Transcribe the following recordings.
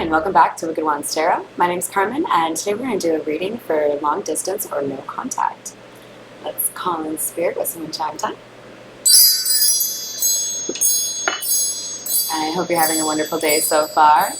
and welcome back to Wicked Wands Tarot. My name is Carmen, and today we're going to do a reading for long distance or no contact. Let's call in spirit with some chime time. I hope you're having a wonderful day so far.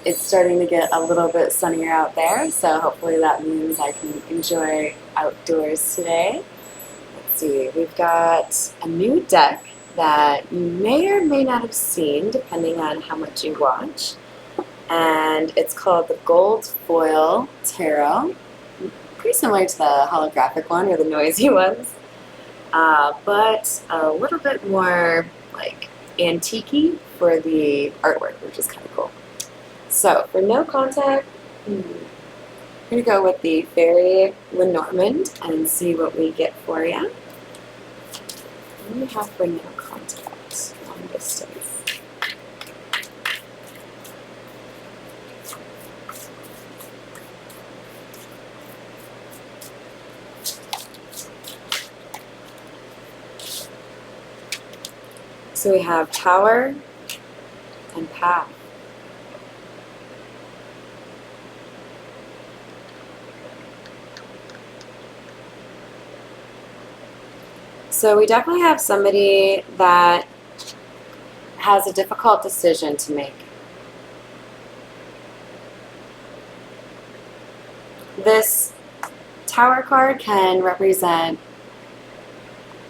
It's starting to get a little bit sunnier out there, so hopefully that means I can enjoy outdoors today. Let's see, we've got a new deck that you may or may not have seen, depending on how much you watch. And it's called the Gold Foil Tarot. Pretty similar to the holographic one or the noisy ones, but a little bit more like antique-y for the artwork, which is kind of cool. So for no contact, I'm going to go with the Fairy Lenormand and see what we get for you. What do we have for no contact? Long distance. So we have Tower and Path. So we definitely have somebody that has a difficult decision to make. This Tower card can represent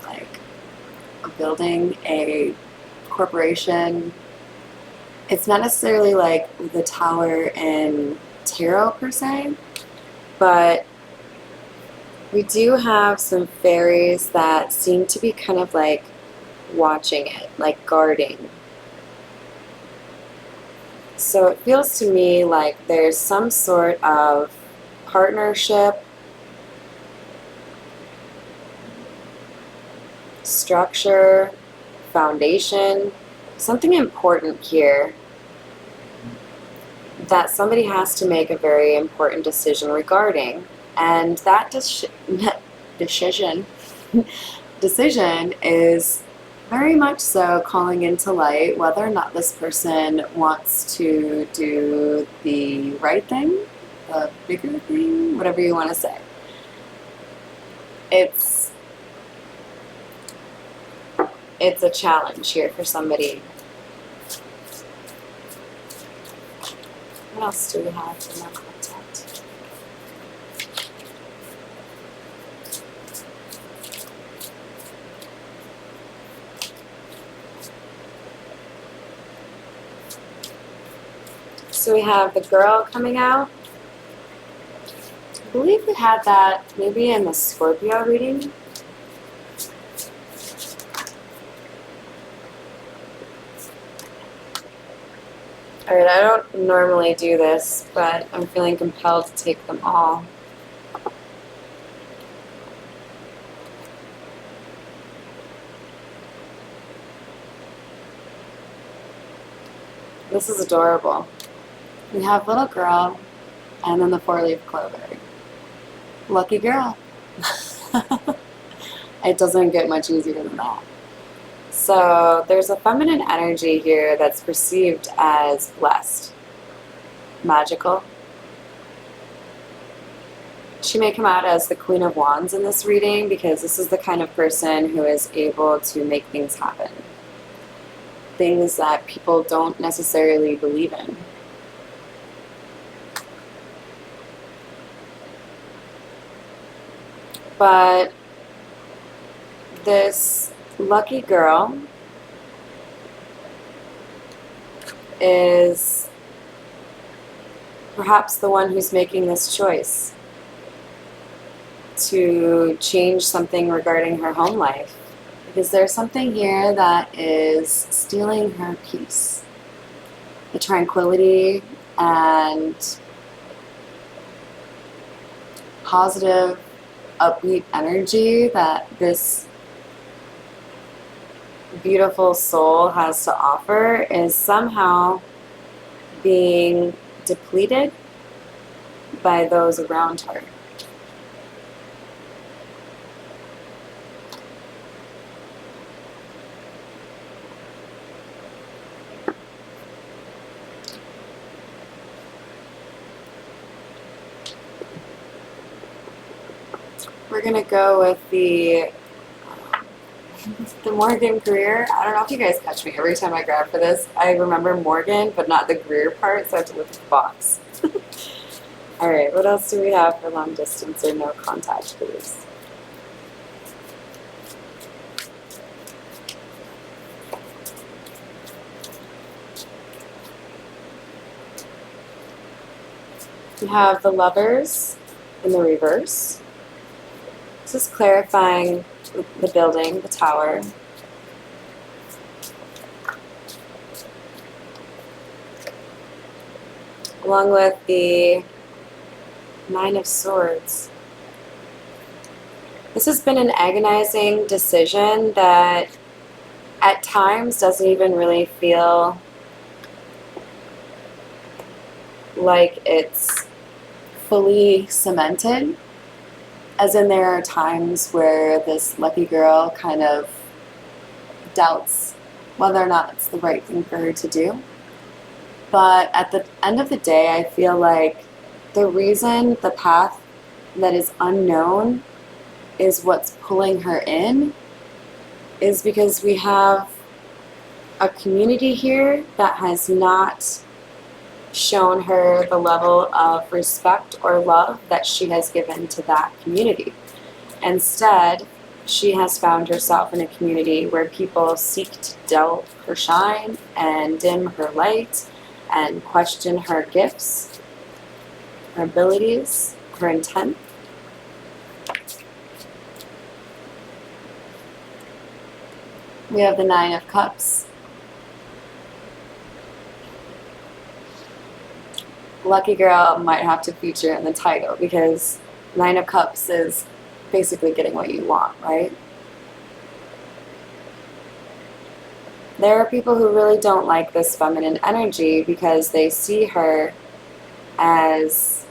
like a building, a corporation. It's not necessarily like the tower in tarot per se, but we do have some fairies that seem to be kind of like watching it, like guarding. So it feels to me like there's some sort of partnership, structure, foundation, something important here that somebody has to make a very important decision regarding. And that decision is very much so calling into light whether or not this person wants to do the right thing, the bigger thing, whatever you want to say. It's a challenge here for somebody. What else do we have for no contact? So we have the girl coming out. I believe we had that maybe in the Scorpio reading. Alright, I don't normally do this, but I'm feeling compelled to take them all. This is adorable. We have little girl and then the four-leaf clover. Lucky girl. It doesn't get much easier than that. So there's a feminine energy here that's perceived as blessed, magical. She may come out as the Queen of Wands in this reading because this is the kind of person who is able to make things happen. Things that people don't necessarily believe in. But this lucky girl is perhaps the one who's making this choice to change something regarding her home life, because there's something here that is stealing her peace, the tranquility and positive, upbeat energy that this beautiful soul has to offer is somehow being depleted by those around her. We're going to go with the Morgan Greer. I don't know if you guys catch me every time I grab for this. I remember Morgan, but not the Greer part, so I have to look at the box. Alright, what else do we have for long distance or no contact, please? We have the Lovers in the reverse. This is clarifying the building, the tower. Along with the Nine of Swords. This has been an agonizing decision that at times doesn't even really feel like it's fully cemented. As in, there are times where this lucky girl kind of doubts whether or not it's the right thing for her to do. But at the end of the day, I feel like the reason the path that is unknown is what's pulling her in is because we have a community here that has not shown her the level of respect or love that she has given to that community. Instead, she has found herself in a community where people seek to dull her shine and dim her light and question her gifts, her abilities, her intent. We have the Nine of Cups. Lucky girl might have to feature in the title because Nine of Cups is basically getting what you want, right? There are people who really don't like this feminine energy because they see her as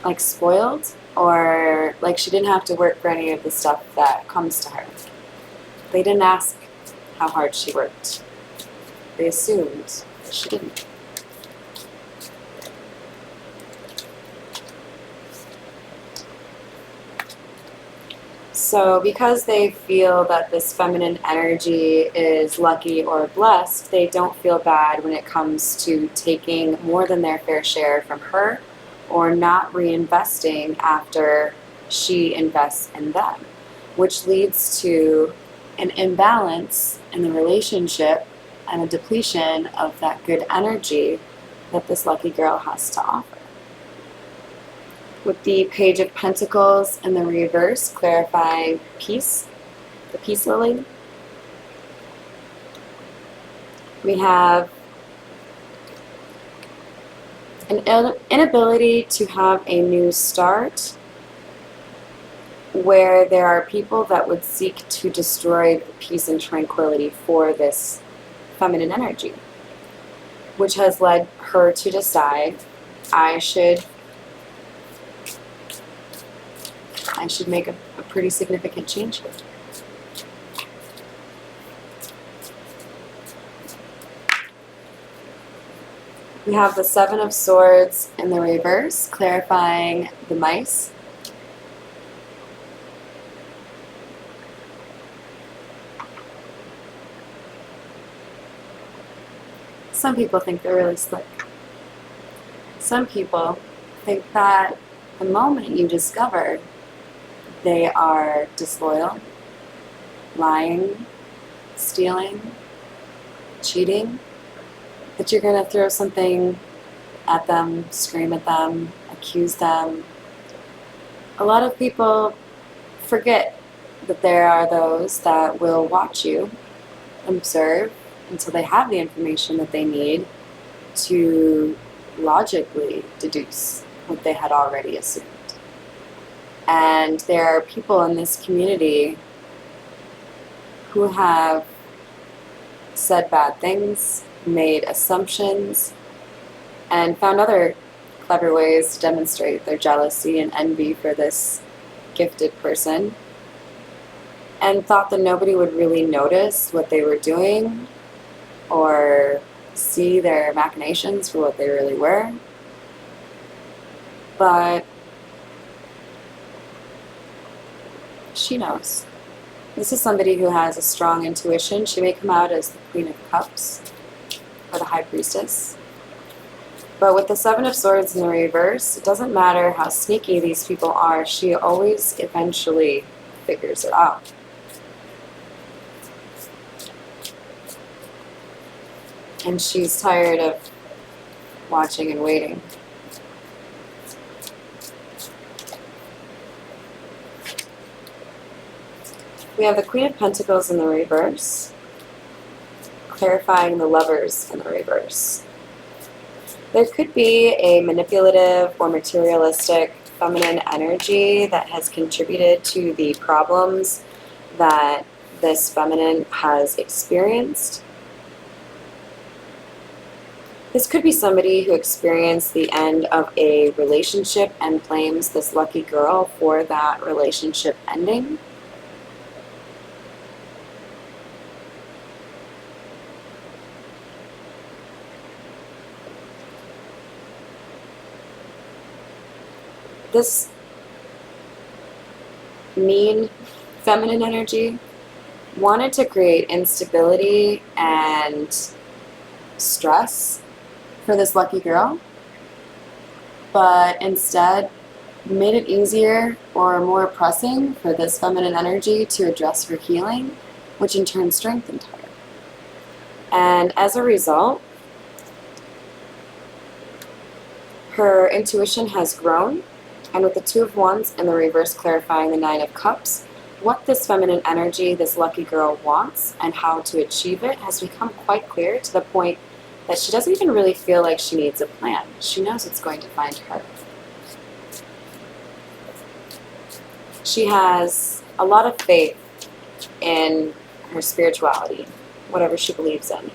like spoiled or like she didn't have to work for any of the stuff that comes to her. They didn't ask how hard she worked. They assumed that she didn't. So because they feel that this feminine energy is lucky or blessed, they don't feel bad when it comes to taking more than their fair share from her or not reinvesting after she invests in them, which leads to an imbalance in the relationship and a depletion of that good energy that this lucky girl has to offer. With the Page of Pentacles in the reverse, clarifying peace, the peace lily. We have an inability to have a new start, where there are people that would seek to destroy the peace and tranquility for this feminine energy, which has led her to decide, I should make a pretty significant change here. We have the Seven of Swords in the reverse, clarifying the mice. Some people think they're really slick. Some people think that the moment you discover they are disloyal, lying, stealing, cheating, that you're going to throw something at them, scream at them, accuse them. A lot of people forget that there are those that will watch you, observe, until they have the information that they need to logically deduce what they had already assumed. And there are people in this community who have said bad things, made assumptions, and found other clever ways to demonstrate their jealousy and envy for this gifted person, and thought that nobody would really notice what they were doing or see their machinations for what they really were. But she knows. This is somebody who has a strong intuition. She may come out as the Queen of Cups or the High Priestess. But with the Seven of Swords in the reverse, it doesn't matter how sneaky these people are, she always eventually figures it out. And she's tired of watching and waiting. We have the Queen of Pentacles in the reverse, clarifying the Lovers in the reverse. There could be a manipulative or materialistic feminine energy that has contributed to the problems that this feminine has experienced. This could be somebody who experienced the end of a relationship and blames this lucky girl for that relationship ending. This mean feminine energy wanted to create instability and stress for this lucky girl, but instead made it easier or more pressing for this feminine energy to address her healing, which in turn strengthened her. And as a result, her intuition has grown. And with the Two of Wands in the reverse clarifying the Nine of Cups, what this feminine energy, this lucky girl wants and how to achieve it has become quite clear, to the point that she doesn't even really feel like she needs a plan. She knows it's going to find her. She has a lot of faith in her spirituality, whatever she believes in.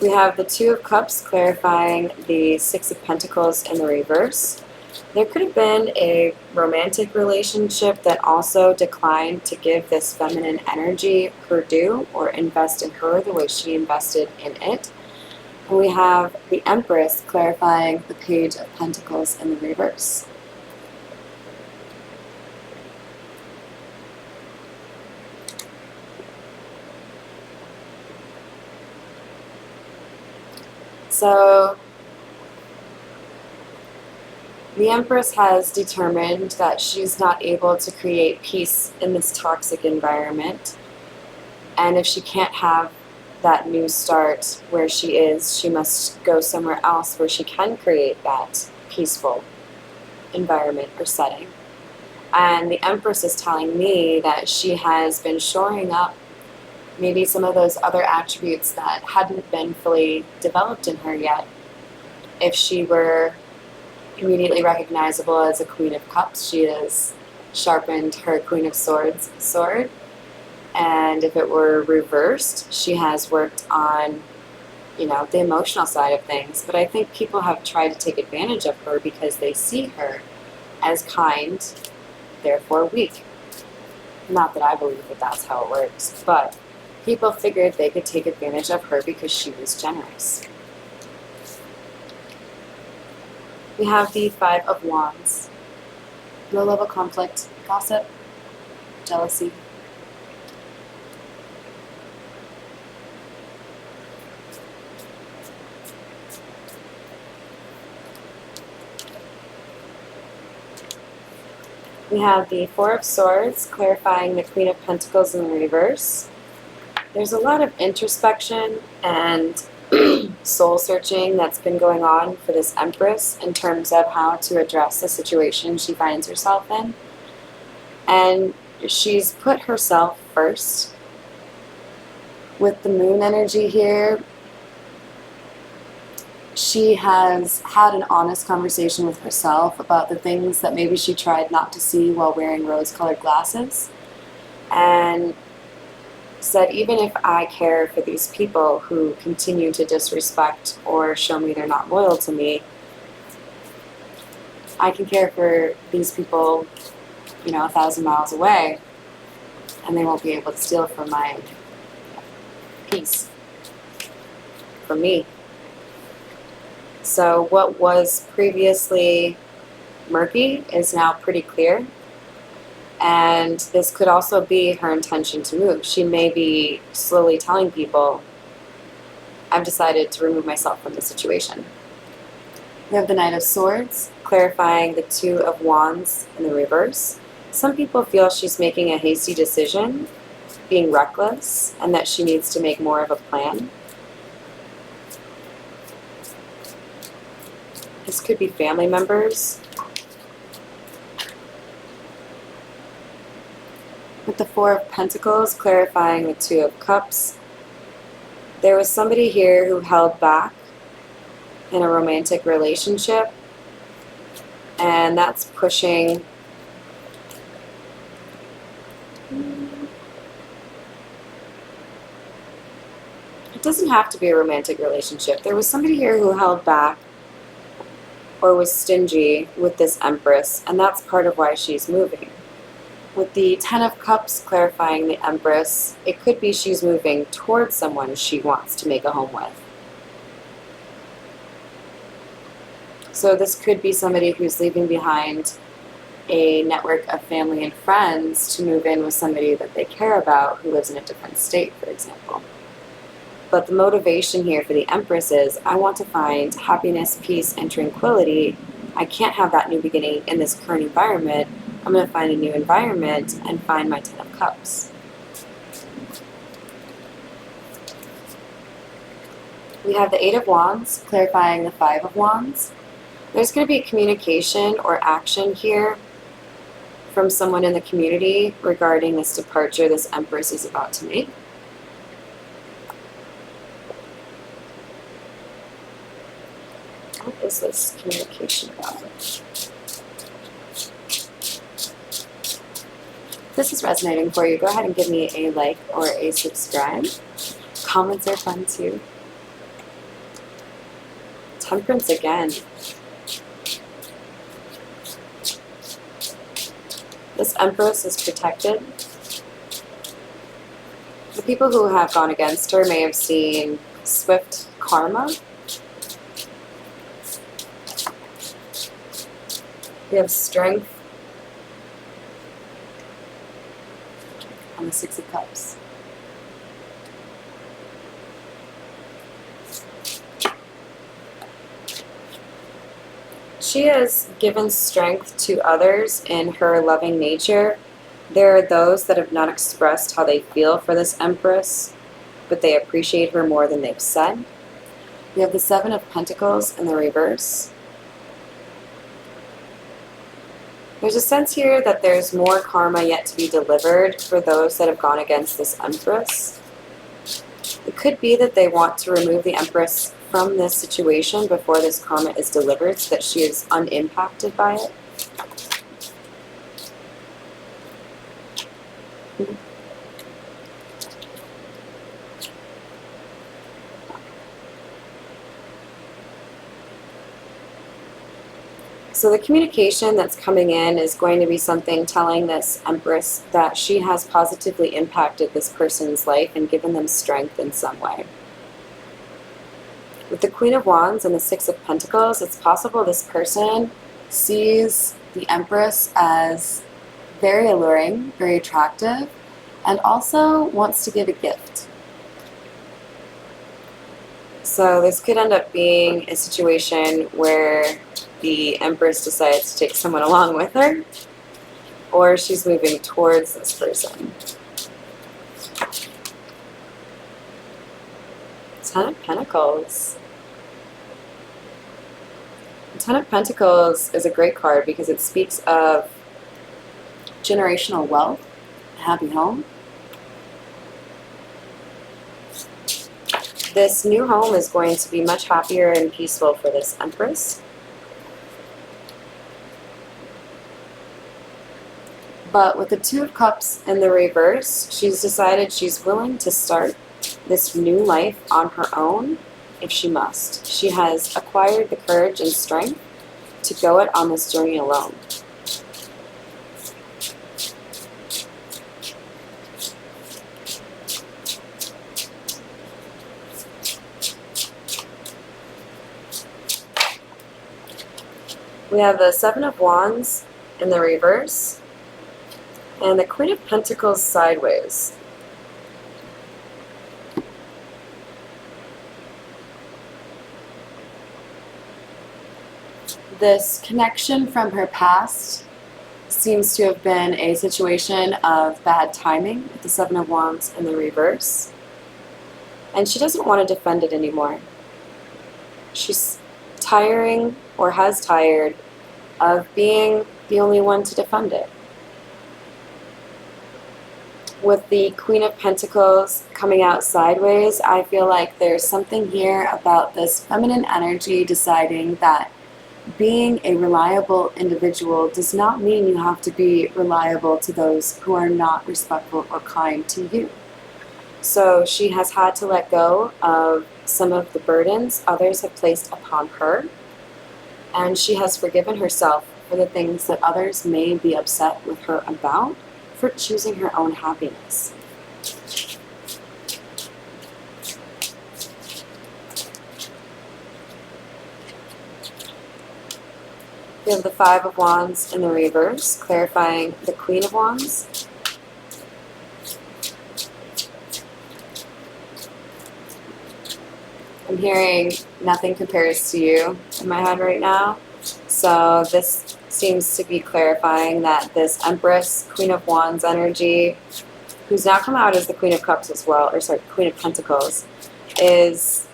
We have the Two of Cups clarifying the Six of Pentacles in the reverse. There could have been a romantic relationship that also declined to give this feminine energy her due or invest in her the way she invested in it. And we have the Empress clarifying the Page of Pentacles in the reverse. So the Empress has determined that she's not able to create peace in this toxic environment. And if she can't have that new start where she is, she must go somewhere else where she can create that peaceful environment or setting. And the Empress is telling me that she has been shoring up maybe some of those other attributes that hadn't been fully developed in her yet. If she were immediately recognizable as a Queen of Cups, she has sharpened her Queen of Swords sword. And if it were reversed, she has worked on, the emotional side of things. But I think people have tried to take advantage of her because they see her as kind, therefore weak. Not that I believe that that's how it works, but people figured they could take advantage of her because she was generous. We have the Five of Wands. Low-level conflict, gossip, jealousy. We have the Four of Swords, clarifying the Queen of Pentacles in the reverse. There's a lot of introspection and soul searching that's been going on for this Empress in terms of how to address the situation she finds herself in. And she's put herself first. With the Moon energy here, she has had an honest conversation with herself about the things that maybe she tried not to see while wearing rose-colored glasses, and said, even if I care for these people who continue to disrespect or show me they're not loyal to me, I can care for these people, 1,000 miles away, and they won't be able to steal from my peace, from me. So what was previously murky is now pretty clear. And this could also be her intention to move. She may be slowly telling people, I've decided to remove myself from the situation. We have the Knight of Swords, clarifying the Two of Wands in the reverse. Some people feel she's making a hasty decision, being reckless, and that she needs to make more of a plan. This could be family members. With the Four of Pentacles, clarifying the Two of Cups. There was somebody here who held back in a romantic relationship, and that's pushing it doesn't have to be a romantic relationship. There was somebody here who held back or was stingy with this Empress, and that's part of why she's moving. With the Ten of Cups clarifying the Empress, it could be she's moving towards someone she wants to make a home with. So this could be somebody who's leaving behind a network of family and friends to move in with somebody that they care about who lives in a different state, for example. But the motivation here for the Empress is, I want to find happiness, peace, and tranquility. I can't have that new beginning in this current environment. I'm going to find a new environment and find my Ten of Cups. We have the Eight of Wands, clarifying the Five of Wands. There's going to be communication or action here from someone in the community regarding this departure this Empress is about to make. What is this communication about? If this is resonating for you, go ahead and give me a like or a subscribe. Comments are fun too. Temperance again. This Empress is protected. The people who have gone against her may have seen swift karma. We have strength on the Six of Cups. She has given strength to others in her loving nature. There are those that have not expressed how they feel for this Empress, but they appreciate her more than they've said. We have the Seven of Pentacles in the reverse. There's a sense here that there's more karma yet to be delivered for those that have gone against this Empress. It could be that they want to remove the Empress from this situation before this karma is delivered so that she is unimpacted by it. So the communication that's coming in is going to be something telling this Empress that she has positively impacted this person's life and given them strength in some way. With the Queen of Wands and the Six of Pentacles, it's possible this person sees the Empress as very alluring, very attractive, and also wants to give a gift. So this could end up being a situation where the Empress decides to take someone along with her, or she's moving towards this person. Ten of Pentacles. The Ten of Pentacles is a great card because it speaks of generational wealth, a happy home. This new home is going to be much happier and peaceful for this Empress. But with the Two of Cups in the reverse, she's decided she's willing to start this new life on her own if she must. She has acquired the courage and strength to go it on this journey alone. We have the Seven of Wands in the reverse. And the Queen of Pentacles sideways. This connection from her past seems to have been a situation of bad timing with the Seven of Wands in the reverse. And she doesn't want to defend it anymore. She's tiring, or has tired, of being the only one to defend it. With the Queen of Pentacles coming out sideways, I feel like there's something here about this feminine energy deciding that being a reliable individual does not mean you have to be reliable to those who are not respectful or kind to you. So she has had to let go of some of the burdens others have placed upon her, and she has forgiven herself for the things that others may be upset with her about for choosing her own happiness. We have the Five of Wands in the reverse, clarifying the Queen of Wands. I'm hearing nothing compares to you in my head right now. So this seems to be clarifying that this Empress, Queen of Wands energy, who's now come out as the Queen of Cups as well, or sorry, Queen of Pentacles, is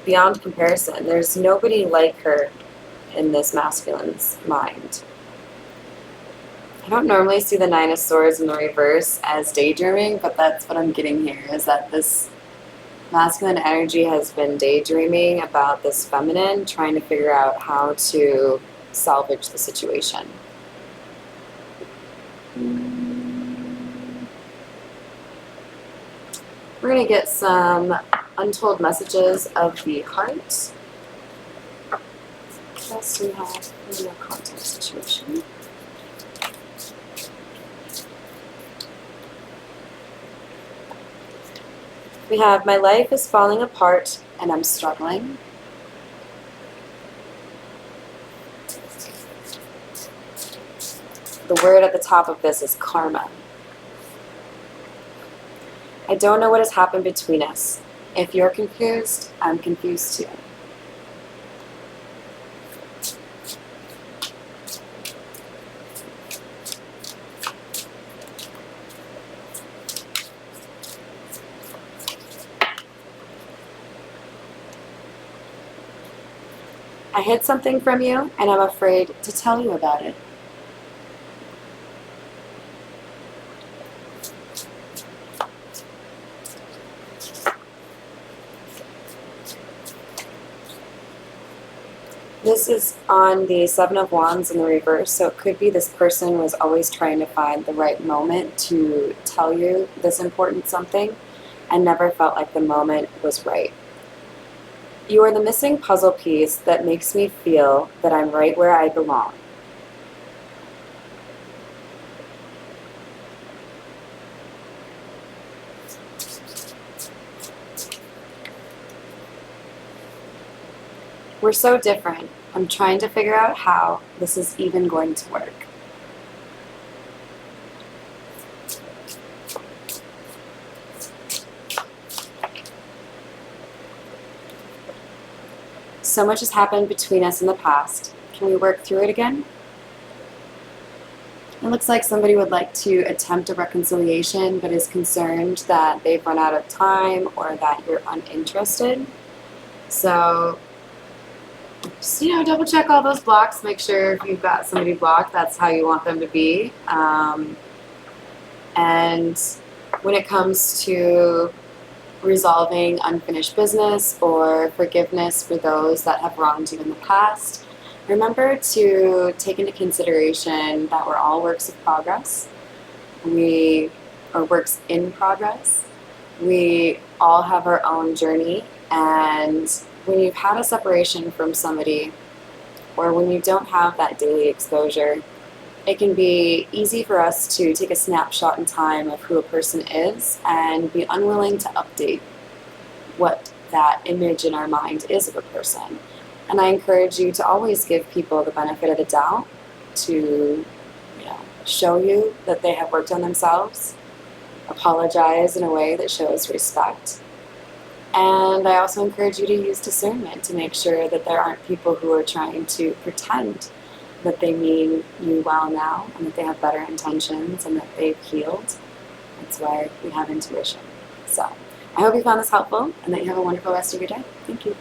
beyond comparison. There's nobody like her in this masculine's mind. I don't normally see the Nine of Swords in the reverse as daydreaming, but that's what I'm getting here, is that this masculine energy has been daydreaming about this feminine, trying to figure out how to salvage the situation. We're going to get some untold messages of the heart. What else do we have in the contact situation? We have, my life is falling apart and I'm struggling. The word at the top of this is karma. I don't know what has happened between us. If you're confused, I'm confused too. I hid something from you, and I'm afraid to tell you about it. This is on the Seven of Wands in the reverse, so it could be this person was always trying to find the right moment to tell you this important something and never felt like the moment was right. You are the missing puzzle piece that makes me feel that I'm right where I belong. We're so different. I'm trying to figure out how this is even going to work. So much has happened between us in the past. Can we work through it again? It looks like somebody would like to attempt a reconciliation, but is concerned that they've run out of time or that you're uninterested. So just, double check all those blocks. Make sure if you've got somebody blocked, that's how you want them to be. And when it comes to resolving unfinished business or forgiveness for those that have wronged you in the past, remember to take into consideration that we're all works of progress. Or works in progress. We all have our own journey, and when you've had a separation from somebody, or when you don't have that daily exposure, it can be easy for us to take a snapshot in time of who a person is and be unwilling to update what that image in our mind is of a person. And I encourage you to always give people the benefit of the doubt, to show you that they have worked on themselves, apologize in a way that shows respect. And I also encourage you to use discernment to make sure that there aren't people who are trying to pretend that they mean you well now and that they have better intentions and that they've healed. That's why we have intuition. So I hope you found this helpful and that you have a wonderful rest of your day. Thank you.